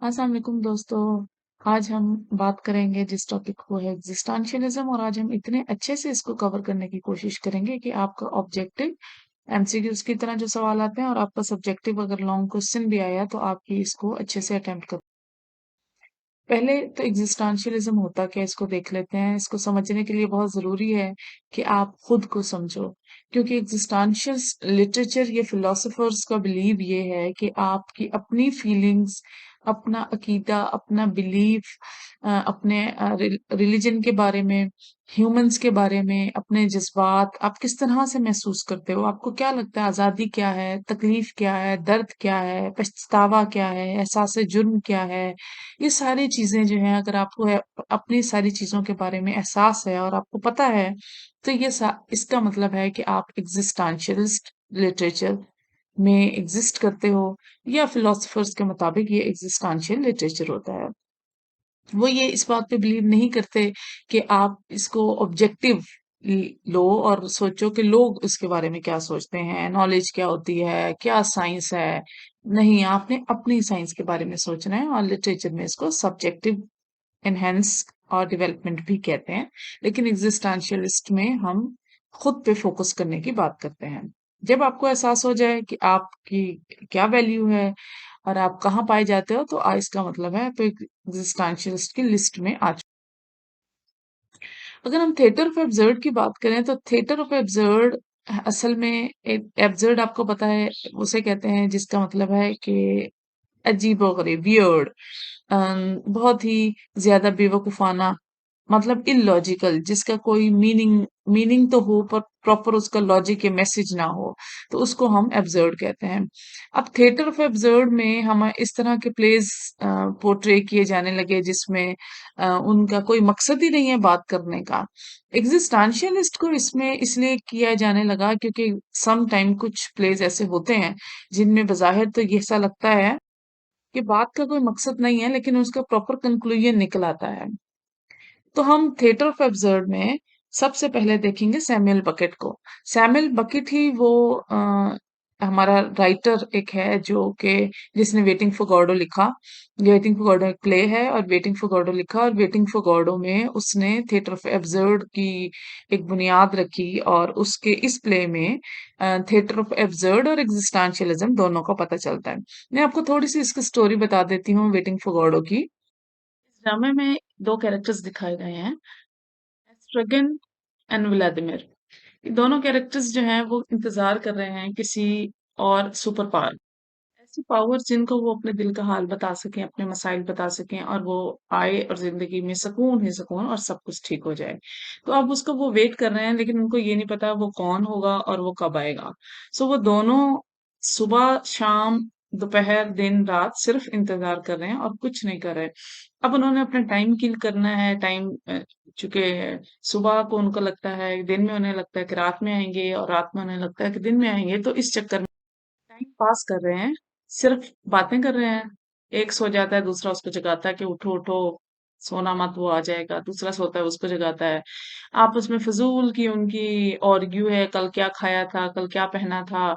अस्सलाम वालेकुम दोस्तों। आज हम बात करेंगे जिस टॉपिक को है एग्जिस्टेंशियलिज्म, और आज हम इतने अच्छे से इसको कवर करने की कोशिश करेंगे कि आपका ऑब्जेक्टिव एमसीक्यूज की तरह जो सवाल आते हैं और आपका सब्जेक्टिव अगर लॉन्ग क्वेश्चन भी आया तो आप भी इसको अच्छे से अटेम्प्ट कर। पहले तो एग्जिस्टेंशियलिज्म होता क्या है, इसको देख लेते हैं। इसको समझने के लिए बहुत जरूरी है कि आप खुद को समझो, क्योंकि एग्जिस्टेंशियल लिटरेचर ये फिलोसोफर्स का बिलीव ये है कि आपकी अपनी फीलिंग्स, अपना अकीदा, अपना बिलीफ, अपने रिलीजन के बारे में, ह्यूमंस के बारे में, अपने जज्बात, आप किस तरह से महसूस करते हो, आपको क्या लगता है आजादी क्या है, तकलीफ क्या है, दर्द क्या है, पछतावा क्या है, एहसास जुर्म क्या है। ये सारी चीजें जो हैं, अगर आपको अपनी सारी चीजों के बारे में एहसास है और आपको पता है, तो इसका मतलब है कि आप एग्जिस्टेंशियलिस्ट लिटरेचर में एग्जिस्ट करते हो, या फिलोसफर्स के मुताबिक ये एग्जिस्टेंशियल लिटरेचर होता है। वो ये इस बात पे बिलीव नहीं करते कि आप इसको ऑब्जेक्टिव लो और सोचो कि लोग उसके बारे में क्या सोचते हैं, नॉलेज क्या होती है, क्या साइंस है। नहीं, आपने अपनी साइंस के बारे में सोचना है, और लिटरेचर में इसको सब्जेक्टिव एनहेंस और डेवलपमेंट भी कहते हैं। लेकिन एग्जिस्टेंशियलिस्ट में हम खुद पे फोकस करने की बात करते हैं। जब आपको एहसास हो जाए कि आपकी क्या वैल्यू है और आप कहाँ पाए जाते हो, तो इसका मतलब है तो एग्जिस्टेंशियलिस्ट की लिस्ट में आ चुके। अगर हम थिएटर ऑफ एब्सर्ड की बात करें, तो थिएटर ऑफ एब्सर्ड असल में, एब्सर्ड आपको पता है उसे कहते हैं जिसका मतलब है कि अजीबोगरीब, वियर्ड, बहुत ही ज्यादा बेवकूफाना, मतलब इलॉजिकल, जिसका कोई मीनिंग तो हो पर प्रॉपर उसका लॉजिक या मैसेज ना हो, तो उसको हम एब्सर्ड कहते हैं। अब थिएटर ऑफ एब्सर्ड में हम इस तरह के प्लेस पोर्ट्रे किए जाने लगे जिसमें उनका कोई मकसद ही नहीं है बात करने का। एग्जिस्टेंशियलिस्ट को इसमें इसलिए किया जाने लगा क्योंकि सम टाइम कुछ प्लेस ऐसे होते हैं जिनमें बज़ाहिर तो ये ऐसा लगता है कि बात का कोई मकसद नहीं है, लेकिन उसका प्रॉपर कंक्लूजन निकल आता है। तो हम थिएटर ऑफ एब्सर्ड में सबसे पहले देखेंगे सैमुअल बकेट को। सैमुअल बकेट ही वो हमारा राइटर एक है जो कि जिसने वेटिंग फॉर गॉडो लिखा। वेटिंग फॉर गॉडो एक प्ले है, और वेटिंग फॉर गॉडो लिखा, और वेटिंग फॉर गॉडो में उसने थिएटर ऑफ एब्सर्ड की एक बुनियाद रखी, और उसके इस प्ले में थिएटर ऑफ एब्सर्ड और एग्जिस्टेंशियलिज्म दोनों का पता चलता है। मैं आपको थोड़ी सी इसकी स्टोरी बता देती हूँ वेटिंग फॉर गॉडो की। इस ड्रामे में दो कैरेक्टर्स दिखाए गए हैं, एस्ट्रगन एंड व्लादिमिर। ये दोनों कैरेक्टर्स जो हैं वो इंतजार कर रहे हैं किसी और सुपर पावर, ऐसी पावर जिनको वो अपने दिल का हाल बता सकें, अपने मसाइल बता सकें, और वो आए और जिंदगी में सुकून ही सुकून और सब कुछ ठीक हो जाए। तो अब उसका वो वेट कर रहे हैं, लेकिन उनको ये नहीं पता वो कौन होगा और वो कब आएगा। सो वो दोनों सुबह शाम दोपहर दिन रात सिर्फ इंतजार कर रहे हैं और कुछ नहीं कर रहे। अब उन्होंने अपना टाइम किल करना है। चूंकि सुबह को उनको लगता है, दिन में उन्हें लगता है कि रात में आएंगे, और रात में उन्हें लगता है कि दिन में आएंगे, तो इस चक्कर टाइम पास कर रहे हैं, सिर्फ बातें कर रहे हैं। एक सो जाता है, दूसरा उसको जगाता है कि उठो उठो, सोना मत, वो आ जाएगा। दूसरा सोता है, उसको जगाता है। आपस में फजूल की उनकी ऑर्ग्यू है, कल क्या खाया था, कल क्या पहना था।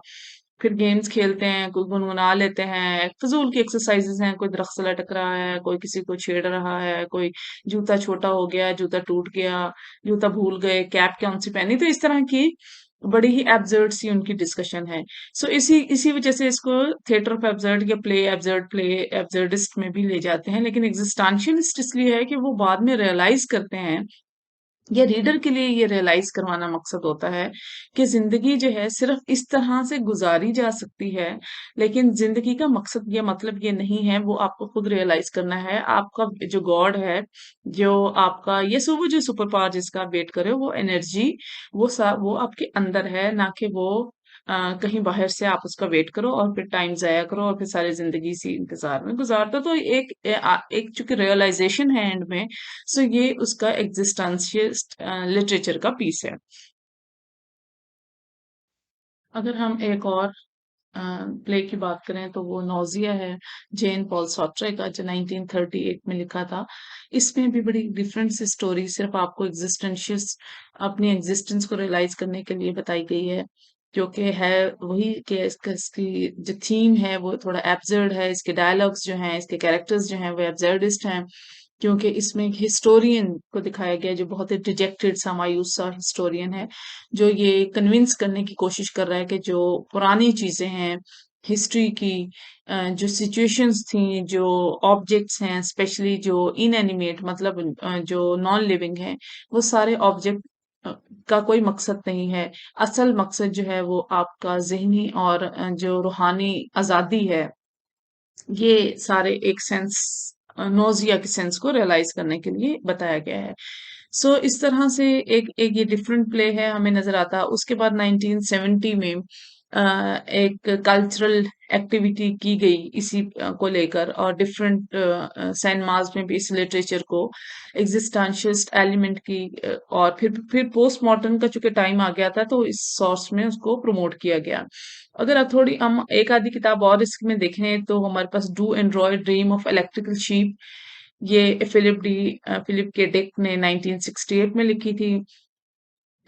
फिर गेम्स खेलते हैं, कोई गुनगुना लेते हैं, फजूल की एक्सरसाइजेस हैं, कोई दरख्त से लटक रहा है, कोई किसी को छेड़ रहा है, कोई जूता छोटा हो गया, जूता टूट गया, जूता भूल गए, कैप कौन सी पहनी, तो इस तरह की बड़ी ही एब्सर्ड सी उनकी डिस्कशन है। सो इसी इसी वजह से इसको थिएटर ऑफ एब्सर्ड या प्ले एब्सर्डिस्ट में भी ले जाते हैं। लेकिन एग्जिस्टेंशियलिस्ट इसलिए है कि वो बाद में रियलाइज करते हैं, या रीडर के लिए ये रियलाइज करवाना मकसद होता है कि जिंदगी जो है सिर्फ इस तरह से गुजारी जा सकती है। लेकिन जिंदगी का मकसद या मतलब ये नहीं है, वो आपको खुद रियलाइज करना है। आपका जो गॉड है, जो आपका ये सब, वो जो सुपर पावर जिसका आप वेट कर रहे हो, वो एनर्जी, वो आपके अंदर है, ना कि वो कहीं बाहर से आप उसका वेट करो और फिर टाइम जाया करो और फिर सारी जिंदगी इसी इंतजार में गुजारते हो। तो एक चूंकि रियलाइजेशन है एंड में, सो ये उसका एग्जिस्टेंशियलिस्ट लिटरेचर का पीस है। अगर हम एक और प्ले की बात करें, तो वो नौजिया है, जेन पॉल सॉर्ट्रे का, जो 1938 में लिखा था। इसमें भी बड़ी डिफरेंट सी स्टोरी सिर्फ आपको एग्जिस्टेंशियस अपनी एग्जिस्टेंस को रियलाइज करने के लिए बताई गई है। क्योंकि है वही कि इसकी जो थीम है वो थोड़ा एब्सर्ड है, इसके डायलॉग्स जो हैं, इसके कैरेक्टर्स जो हैं वो एब्सर्डिस्ट हैं, क्योंकि इसमें एक हिस्टोरियन को दिखाया गया है जो बहुत ही डिजेक्टेड सा मायूस सा हिस्टोरियन है, जो ये कन्विंस करने की कोशिश कर रहा है कि जो पुरानी चीजें हैं हिस्ट्री की, जो सिचुएशंस थी, जो ऑब्जेक्ट्स हैं, स्पेशली जो इनएनिमेट मतलब जो नॉन लिविंग है, वो सारे ऑब्जेक्ट का कोई मकसद नहीं है। असल मकसद जो है वो आपका ज़हनी और जो रूहानी आज़ादी है, ये सारे एक सेंस नोज़िया के सेंस को रियलाइज़ करने के लिए बताया गया है। सो इस तरह से एक एक ये डिफरेंट प्ले है हमें नज़र आता है। उसके बाद 1970 में एक कल्चरल एक्टिविटी की गई इसी को लेकर, और डिफरेंट सेंट मार्स में भी इस लिटरेचर को एग्जिस्टेंशियलिस्ट एलिमेंट की और फिर पोस्ट मॉडर्न का चूंकि टाइम आ गया था तो इस सोर्स में उसको प्रमोट किया गया। अगर आप थोड़ी हम एक आधी किताब और इसमें देखें तो हमारे पास do android dream of electrical sheep, ये फिलिप के डिक ने 1968 में लिखी थी।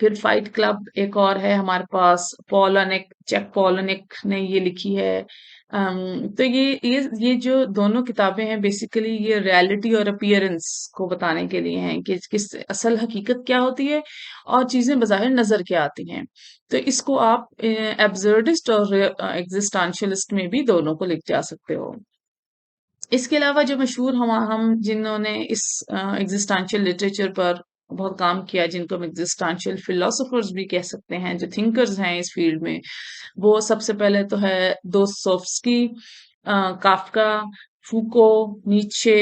फिर फाइट क्लब एक और है हमारे पास, चेक पॉलनिक ने ये लिखी है। तो ये जो दोनों किताबें हैं बेसिकली ये रियलिटी और अपीयरेंस को बताने के लिए हैं कि किस असल हकीकत क्या होती है और चीजें बज़ाहिर नजर क्या आती हैं। तो इसको आप एब्सर्डिस्ट और एग्जिस्टेंशियलिस्ट में भी दोनों को लिख जा सकते हो। इसके अलावा जो मशहूर हम जिन्होंने इस एग्जिस्टेंशियल लिटरेचर पर बहुत काम किया, जिनको हम एग्जिस्टेंशियल फिलोसोफर्स भी कह सकते हैं, जो थिंकर्स हैं इस फील्ड में, वो सबसे पहले तो है दोस्तोव्स्की, काफ्का, फूको, नीत्शे,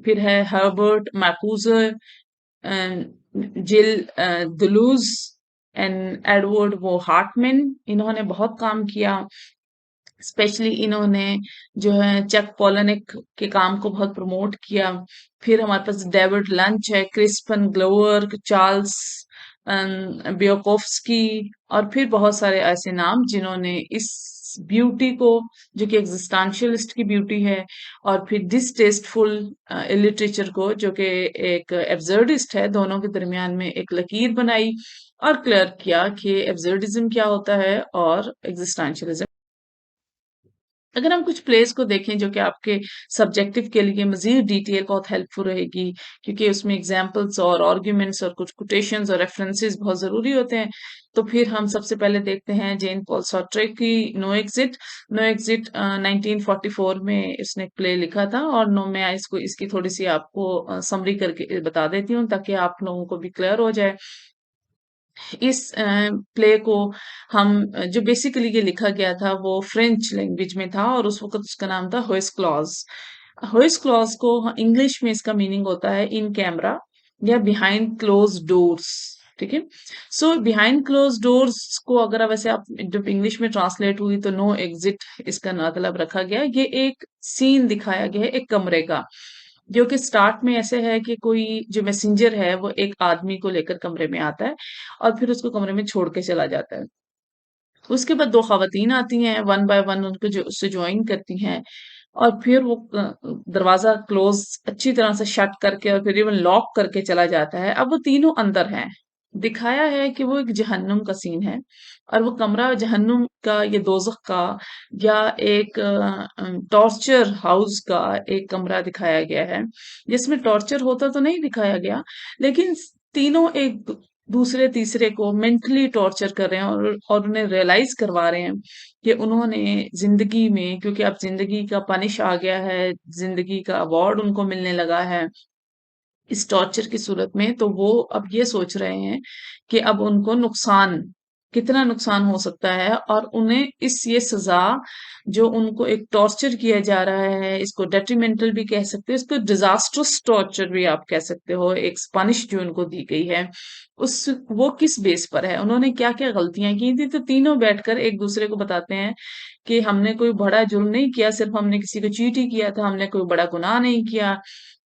फिर है हर्बर्ट मैकूजर, जिल दुलूज एंड एडवर्ड वो हार्टमैन। इन्होंने बहुत काम किया, स्पेशली इन्होंने जो है चक पॉलनिक के काम को बहुत प्रमोट किया। फिर हमारे पास डेविड लंच है, क्रिस्पन ग्लोवर, चार्ल्स ब्योकोफ्स्की, और फिर बहुत सारे ऐसे नाम जिन्होंने इस ब्यूटी को, जो कि एग्जिस्टेंशियलिस्ट की ब्यूटी है, और फिर डिसटेस्टफुल लिटरेचर को जो कि एक एब्सर्डिस्ट है, दोनों के दरमियान में एक लकीर बनाई और क्लियर किया कि एब्सर्डिज्म क्या होता है और एग्जिस्टेंशियलिज्म। अगर हम कुछ प्लेस को देखें जो कि आपके सब्जेक्टिव के लिए मजीद डिटेल बहुत हेल्पफुल रहेगी, क्योंकि उसमें एग्जांपल्स और आर्ग्यूमेंट्स और कुछ कोटेशंस और रेफरेंसेस बहुत जरूरी होते हैं। तो फिर हम सबसे पहले देखते हैं जेन पॉल सार्ट्रे की नो एग्जिट। नो एग्जिट 1944 में इसने एक प्ले लिखा था, और नो मैं इसको इसकी थोड़ी सी आपको समरी करके बता देती हूँ ताकि आप लोगों को भी क्लियर हो जाए। इस प्ले को हम जो बेसिकली ये लिखा गया था वो फ्रेंच लैंग्वेज में था, और उस वक्त उसका नाम था होइस क्लॉज। होइस क्लॉज को इंग्लिश में इसका मीनिंग होता है इन कैमरा या बिहाइंड क्लोज डोर्स। ठीक है। सो बिहाइंड क्लोज डोर्स को अगर आप वैसे आप जब इंग्लिश में ट्रांसलेट हुई तो नो एग्जिट इसका मतलब रखा गया। ये एक सीन दिखाया गया है एक कमरे का, जो कि स्टार्ट में ऐसे है कि कोई जो मैसेंजर है वो एक आदमी को लेकर कमरे में आता है और फिर उसको कमरे में छोड़ के चला जाता है। उसके बाद दो खवातीन आती हैं, वन बाय वन उनको जो उससे ज्वाइन करती हैं, और फिर वो दरवाजा क्लोज अच्छी तरह से शट करके और फिर इवन लॉक करके चला जाता है। अब वो तीनों अंदर हैं। दिखाया है कि वो एक जहन्नुम का सीन है, और वो कमरा जहन्नुम का, ये दोजख का, या एक टॉर्चर हाउस का एक कमरा दिखाया गया है, जिसमें टॉर्चर होता तो नहीं दिखाया गया, लेकिन तीनों एक दूसरे तीसरे को मेंटली टॉर्चर कर रहे हैं और उन्हें रियलाइज करवा रहे हैं कि उन्होंने जिंदगी में, क्योंकि अब जिंदगी का पनिश आ गया है, जिंदगी का अवार्ड उनको मिलने लगा है इस टॉर्चर की सूरत में, तो वो अब ये सोच रहे हैं कि अब उनको नुकसान, कितना नुकसान हो सकता है, और उन्हें इस ये सजा जो उनको एक टॉर्चर किया जा रहा है, इसको डेट्रीमेंटल भी कह सकते हो, इसको डिजास्ट्रस टॉर्चर भी आप कह सकते हो, एक स्पनिश जो उनको दी गई है, उस वो किस बेस पर है, उन्होंने क्या क्या गलतियां की थी। तो तीनों बैठकर एक दूसरे को बताते हैं कि हमने कोई बड़ा जुर्म नहीं किया, सिर्फ हमने किसी को चीट ही किया था, हमने कोई बड़ा गुनाह नहीं किया,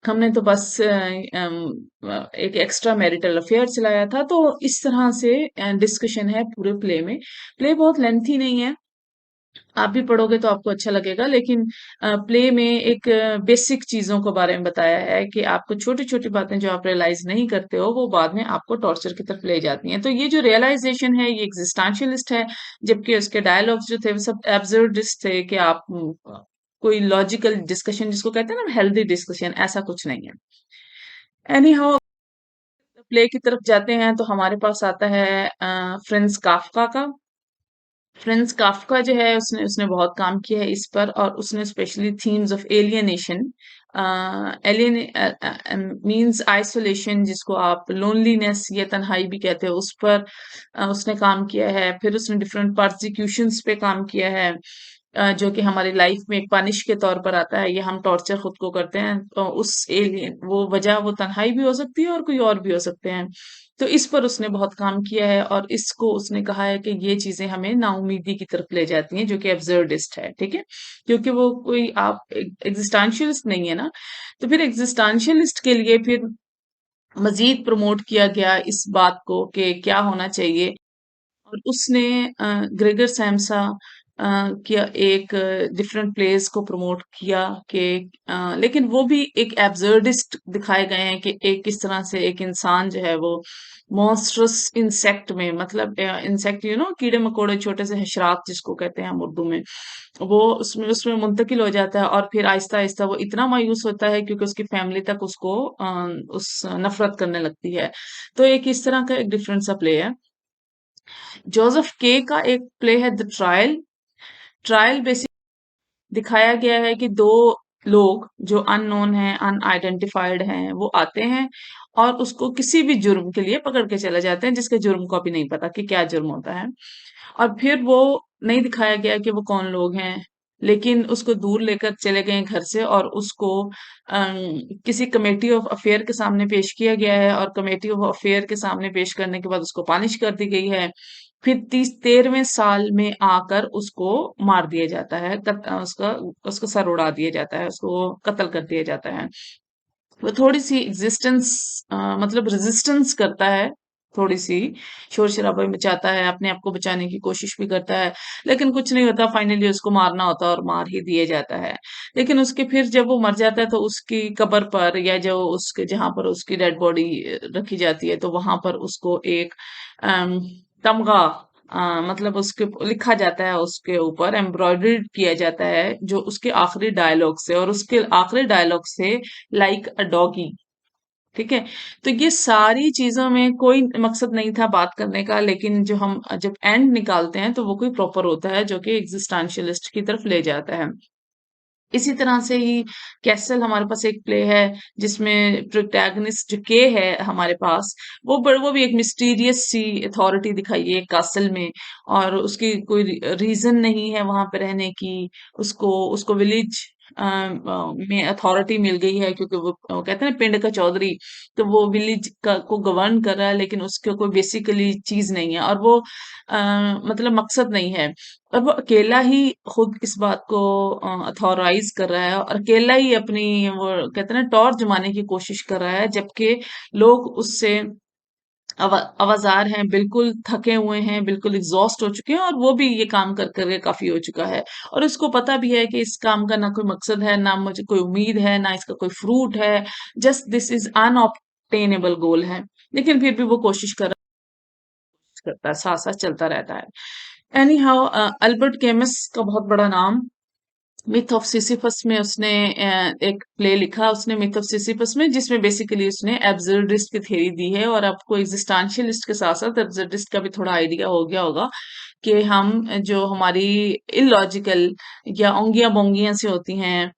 हमने तो बस एक एक्स्ट्रा मैरिटल अफेयर चलाया था। तो इस तरह से डिस्कशन है पूरे प्ले में। प्ले बहुत लेंथी नहीं है, आप भी पढ़ोगे तो आपको अच्छा लगेगा, लेकिन प्ले में एक बेसिक चीजों के बारे में बताया है कि आपको छोटी छोटी बातें जो आप रियलाइज नहीं करते हो वो बाद में आपको टॉर्चर की तरफ ले जाती हैं। तो ये जो रियलाइजेशन है ये एग्जिस्टेंशियलिस्ट है, जबकि उसके डायलॉग्स जो थे वो सब एब्सर्डिस्ट थे कि आप कोई लॉजिकल डिस्कशन जिसको कहते हैं ना हेल्दी डिस्कशन, ऐसा कुछ नहीं है। एनी हाउ, प्ले की तरफ जाते हैं तो हमारे पास आता है फ्रेंड्स काफका का। फ्रेंड्स काफ्का जो है उसने उसने बहुत काम किया है इस पर, और उसने specially themes of alienation, alien means isolation, जिसको आप लोनलीनेस या तन्हाई भी कहते हो, उस पर उसने काम किया है। फिर उसने डिफरेंट प्रोसिक्यूशंस पे काम किया है, जो कि हमारी लाइफ में एक पनिश के तौर पर आता है, या हम टॉर्चर खुद को करते हैं, तो उस एलियन वो वजह वो तन्हाई भी हो सकती है और कोई और भी हो सकते हैं। तो इस पर उसने बहुत काम किया है, और इसको उसने कहा है कि ये चीजें हमें नाउमीदी की तरफ ले जाती हैं, जो कि एब्सर्डिस्ट है, ठीक है, क्योंकि वो कोई आप एग्जिस्टेंशियलिस्ट नहीं है ना। तो फिर एग्जिस्टेंशियलिस्ट के लिए फिर मजीद प्रमोट किया गया इस बात को कि क्या होना चाहिए, और उसने ग्रेगर सैमसा किया एक डिफरेंट प्लेस को प्रमोट किया कि लेकिन वो भी एक एब्सर्डिस्ट दिखाए गए हैं कि एक किस तरह से एक इंसान जो है वो मॉन्स्ट्रस इंसेक्ट में, मतलब इंसेक्ट कीड़े मकोड़े छोटे से हशरात जिसको कहते हैं हम उर्दू में, वो उसमें उसमें मुंतकिल हो जाता है, और फिर आहिस्ता आहिस्ता वो इतना मायूस होता है क्योंकि उसकी फैमिली तक उसको उस नफरत करने लगती है। तो एक इस तरह का एक डिफरेंट सा प्ले है। जोसेफ के का एक प्ले है द ट्रायल। ट्रायल बेसिक दिखाया गया है कि दो लोग जो अननोन हैं, अनआइडेंटिफाइड हैं, वो आते हैं और उसको किसी भी जुर्म के लिए पकड़ के चले जाते हैं, जिसके जुर्म को अभी नहीं पता कि क्या जुर्म होता है। और फिर वो नहीं दिखाया गया कि वो कौन लोग हैं, लेकिन उसको दूर लेकर चले गए घर से, और उसको किसी कमेटी ऑफ अफेयर के सामने पेश किया गया है, और कमेटी ऑफ अफेयर के सामने पेश करने के बाद उसको पानिश कर दी गई है। फिर 13वें साल में आकर उसको मार दिया जाता है, उसका उसका सर उड़ा दिया जाता है, उसको कत्ल कर दिया जाता है। वो थोड़ी सी एग्जिस्टेंस मतलब रेजिस्टेंस करता है, थोड़ी सी शोर शराबा मचाता है, अपने आप को बचाने की कोशिश भी करता है, लेकिन कुछ नहीं होता, फाइनली उसको मारना होता है और मार ही दिया जाता है। लेकिन उसके फिर जब वो मर जाता है तो उसकी कब्र पर, या जो उसके जहां पर उसकी डेड बॉडी रखी जाती है, तो वहां पर उसको एक अम, तमगा, मतलब उसके लिखा जाता है, उसके ऊपर एम्ब्रॉयडर्ड किया जाता है जो उसके आखिरी डायलॉग से, और उसके आखिरी डायलॉग से लाइक अ डॉगी, ठीक है। तो ये सारी चीजों में कोई मकसद नहीं था बात करने का, लेकिन जो हम जब एंड निकालते हैं तो वो कोई प्रॉपर होता है जो कि एग्जिस्टेंशियलिस्ट की तरफ ले जाता है। इसी तरह से ही कैसल हमारे पास एक प्ले है जिसमें प्रोटैगनिस्ट जो के है हमारे पास, वो भी एक मिस्टीरियस सी अथॉरिटी दिखाई है कासल में, और उसकी कोई रीजन नहीं है वहां पे रहने की। उसको उसको विलेज में अथॉरिटी मिल गई है, क्योंकि वो कहते हैं ना पिंड का चौधरी, तो वो विलेज का को गवर्न कर रहा है, लेकिन उसके कोई बेसिकली चीज नहीं है, और वो मतलब मकसद नहीं है, और वो अकेला ही खुद इस बात को अथॉराइज कर रहा है, और अकेला ही अपनी वो कहते हैं ना टॉर्च जमाने की कोशिश कर रहा है, जबकि लोग उससे अवाजार हैं, बिल्कुल थके हुए हैं, बिल्कुल एग्जॉस्ट हो चुके हैं, और वो भी ये काम कर करके काफी हो चुका है, और उसको पता भी है कि इस काम का ना कोई मकसद है, ना मुझे कोई उम्मीद है, ना इसका कोई फ्रूट है, जस्ट दिस इज अनऑब्टेनेबल गोल है, लेकिन फिर भी वो कोशिश करता है, साथ साथ चलता रहता है। एनी हाउ, अल्बर्ट केमिस का बहुत बड़ा नाम, मिथ ऑफ सिसिफस में उसने एक प्ले लिखा उसने, मिथ ऑफ सिसिफस में, जिसमें बेसिकली उसने एब्सर्डिस्ट की थ्योरी दी है, और आपको एग्जिस्टेंशियलिस्ट के साथ साथ एब्सर्डिस्ट का भी थोड़ा आइडिया हो गया होगा कि हम जो हमारी इलॉजिकल या ओंगियां बोंगियां से होती हैं,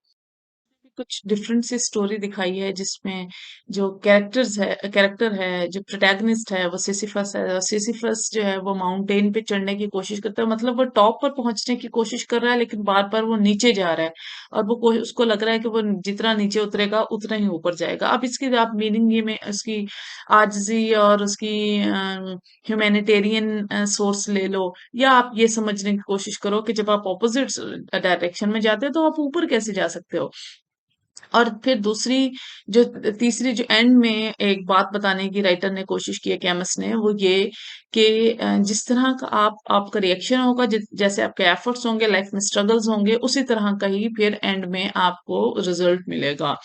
कुछ डिफरेंट सी स्टोरी दिखाई है जिसमें जो कैरेक्टर है जो प्रोटैगनिस्ट है वो सिसिफस है, और सिसिफस जो है वो माउंटेन पे चढ़ने की कोशिश करता है, मतलब वो टॉप पर पहुंचने की कोशिश कर रहा है, लेकिन बार बार वो नीचे जा रहा है, और वो उसको लग रहा है कि वो जितना नीचे उतरेगा उतना ही ऊपर जाएगा। अब इसकी आप मीनिंग ये में उसकी आजिजी और उसकी ह्यूमैनिटेरियन सोर्स ले लो, या आप ये समझने की कोशिश करो कि जब आप ऑपोजिट डायरेक्शन में जाते हो तो आप ऊपर कैसे जा सकते हो। और फिर दूसरी जो तीसरी जो एंड में एक बात बताने की राइटर ने कोशिश की है, कैमस ने, वो ये कि जिस तरह का आपका रिएक्शन होगा, जैसे आपके एफर्ट्स होंगे, लाइफ में स्ट्रगल्स होंगे, उसी तरह का ही फिर एंड में आपको रिजल्ट मिलेगा।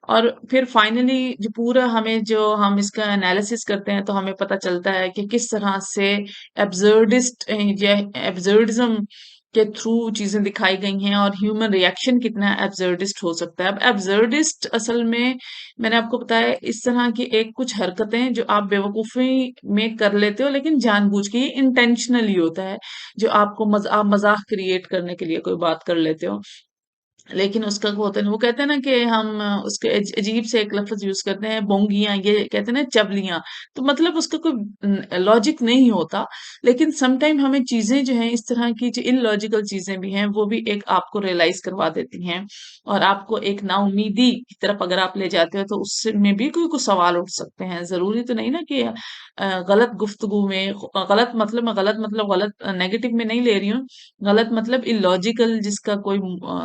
और फिर फाइनली जो पूरा हमें जो हम इसका एनालिसिस करते हैं तो हमें पता चलता है कि किस तरह से एब्सर्डिस्ट या एब्सर्डिज्म के थ्रू चीजें दिखाई गई हैं और ह्यूमन रिएक्शन कितना एब्सर्डिस्ट हो सकता है। अब एब्सर्डिस्ट असल में मैंने आपको बताया इस तरह की एक कुछ हरकतें जो आप बेवकूफी में कर लेते हो लेकिन जानबूझ के, ये इंटेंशनली होता है, जो आपको आप मजाक क्रिएट करने के लिए कोई बात कर लेते हो। लेकिन उसका वो होता है ना, वो कहते हैं ना कि हम उसके अजीब से एक लफ्ज यूज करते हैं, बोंगियां, ये कहते हैं ना चबलियां। तो मतलब उसका कोई लॉजिक नहीं होता। लेकिन समटाइम हमें चीजें जो हैं इस तरह की जो इलॉजिकल चीजें भी हैं वो भी एक आपको रियलाइज करवा देती हैं, और आपको एक नाउमीदी की तरफ अगर आप ले जाते हो तो उससे में भी कोई कुछ सवाल उठ सकते हैं। जरूरी तो नहीं ना कि गलत गुफ्तगू में गलत मतलब, मैं गलत मतलब गलत नेगेटिव में नहीं ले रही हूँ। गलत मतलब इलॉजिकल, जिसका कोई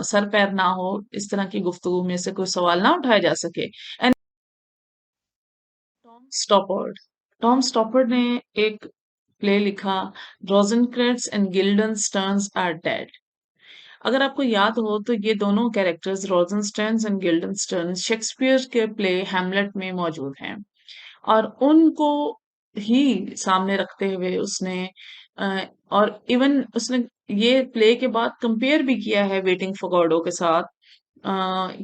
सर पैर ना हो, इस तरह की गुफ्तगू में से कोई सवाल ना उठाया जा सके। एंड टॉम स्टॉपर्ड, टॉम स्टॉपर्ड ने एक प्ले लिखा, रोजेनक्रेट्स एंड गिल्डनस्टर्न्स आर डेड। अगर आपको याद हो तो ये दोनों कैरेक्टर्स रोजेनस्टर्न्स एंड गिल्डनस्टर्न्स शेक्सपियर के प्ले हैमलेट में मौजूद हैं, और उनको ही सामने रखते हुए उसने और इवन उसने ये प्ले के बाद कंपेयर भी किया है वेटिंग फॉर गॉडो के साथ, अ,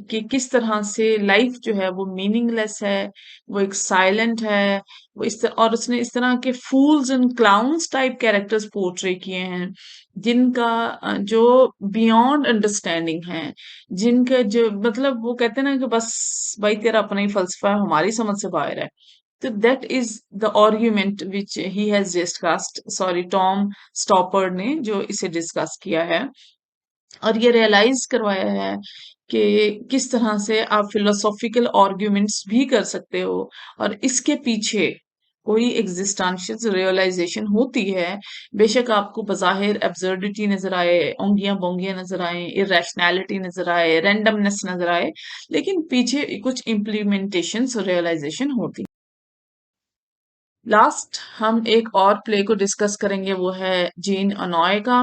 कि किस तरह से लाइफ जो है वो मीनिंगलेस है, वो एक साइलेंट है, वो इस तरह, और उसने इस तरह के fools and clowns type characters portray किए हैं, जिनका जो बियॉन्ड अंडरस्टैंडिंग है, जिनका जो मतलब वो कहते हैं ना कि बस भाई तेरा अपना ही फलसफा है, हमारी समझ से बाहर है। तो that is the argument which he has discussed, sorry Tom स्टॉपर्ड ने जो इसे डिस्कस किया है, और ये रियलाइज करवाया है कि किस तरह से आप फिलोसॉफिकल आर्ग्यूमेंट्स भी कर सकते हो, और इसके पीछे कोई एग्जिस्टेंशियल रियलाइजेशन होती है। बेशक आपको बज़ाहिर एब्सर्डिटी नजर आए, ओंगियां बोंगियां नजर आए, इरेशनैलिटी नजर आए, रैंडमनेस नजर आए, लेकिन पीछे कुछ इम्प्लीमेंटेशन रियलाइजेशन होती। लास्ट हम एक और प्ले को डिस्कस करेंगे, वो है जीन ऑनॉय का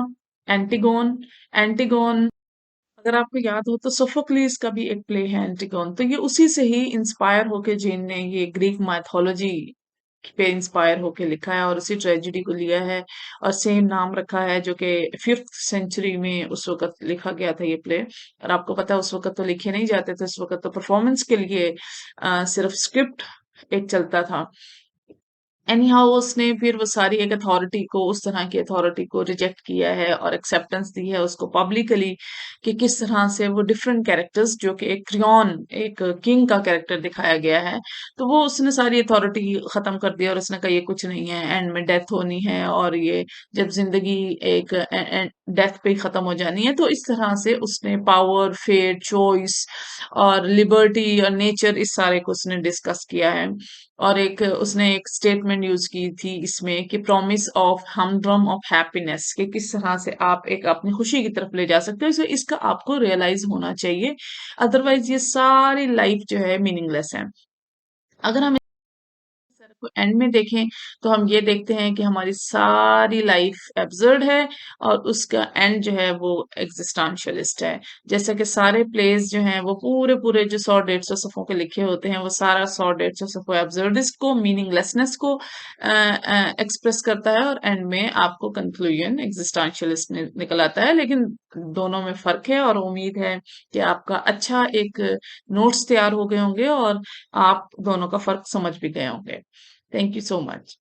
एंटिगोन। एंटिगोन, अगर आपको याद हो तो सोफोक्लिस का भी एक प्ले है एंटिगोन, तो ये उसी से ही इंस्पायर होके जिन ने ये ग्रीक माइथोलॉजी पे इंस्पायर होके लिखा है और उसी ट्रेजेडी को लिया है और सेम नाम रखा है, जो कि 5th सेंचुरी में उस वक्त लिखा गया था ये प्ले। और आपको पता है उस वक्त तो लिखे नहीं जाते थे, उस वक्त तो परफॉर्मेंस के लिए सिर्फ स्क्रिप्ट एक चलता था। एनी हाउ उसने फिर वो सारी एक अथॉरिटी को, उस तरह की अथॉरिटी को रिजेक्ट किया है और एक्सेप्टेंस दी है उसको पब्लिकली, कि किस तरह से वो डिफरेंट कैरेक्टर्स, जो कि एक क्रियॉन, एक किंग का कैरेक्टर दिखाया गया है, तो वो उसने सारी अथॉरिटी खत्म कर दिया और उसने कहा ये कुछ नहीं है, एंड में डेथ होनी है, और ये जब जिंदगी एक डेथ पे ही खत्म हो जानी है, तो इस तरह से उसने पावर, फेट, चॉइस और लिबर्टी और नेचर, इस सारे को उसने डिस्कस किया है। और एक उसने एक स्टेटमेंट यूज की थी इसमें कि प्रॉमिस ऑफ हमड्रम ऑफ हैप्पीनेस, कि किस तरह से आप एक अपनी खुशी की तरफ ले जा सकते हो, इसलिए इसका आपको रियलाइज होना चाहिए, अदरवाइज ये सारी लाइफ जो है मीनिंगलेस है। अगर हम सर को एंड में देखें तो हम ये देखते हैं कि हमारी सारी लाइफ एब्सर्ड है और उसका एंड जो है वो एग्जिस्टेंशियलिस्ट है। जैसा कि सारे प्लेस जो हैं वो पूरे पूरे जो 100-150 सफ़ों के लिखे होते हैं, वो सारा 100-150 सफ़ों एब्सर्डिस्ट को, मीनिंगलेसनेस को एक्सप्रेस करता है, और एंड में आपको कंक्लूजन एग्जिस्टेंशियलिस्ट निकल आता है। लेकिन दोनों में फर्क है, और उम्मीद है कि आपका अच्छा एक नोट्स तैयार हो गए होंगे और आप दोनों का फर्क समझ भी गए होंगे। Thank you so much.